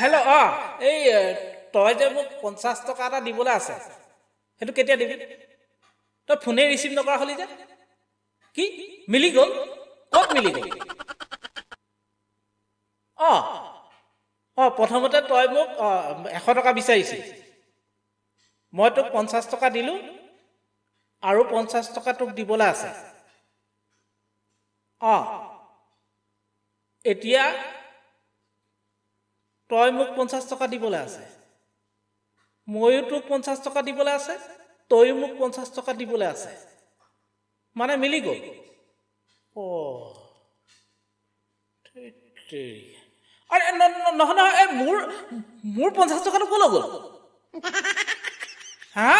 hello' এই তই যে মোক 50 টকা এটা দিবলৈ আছে সেইটো কেতিয়া দিবি তই ফোনে ৰিচিভ নকৰা হলি যে কি মিলি গ'ল ক'ত মিলি গ'ল প্ৰথমতে তই মোক 100 টকা বিচাৰিছিল মই তোক 50 টকা দিলোঁ আৰু 50 টকা তোক দিবলৈ আছে এতিয়া তই মোক 50 টকা দিবলৈ আছে ময়ো তোক 50 টকা দিবলৈ আছে তইও মোক 50 টকা দিবলৈ আছে মানে মিলি গ'ল আৰে নহয় এই মোৰ 50 টকাটো ক'লৈ গ'ল হা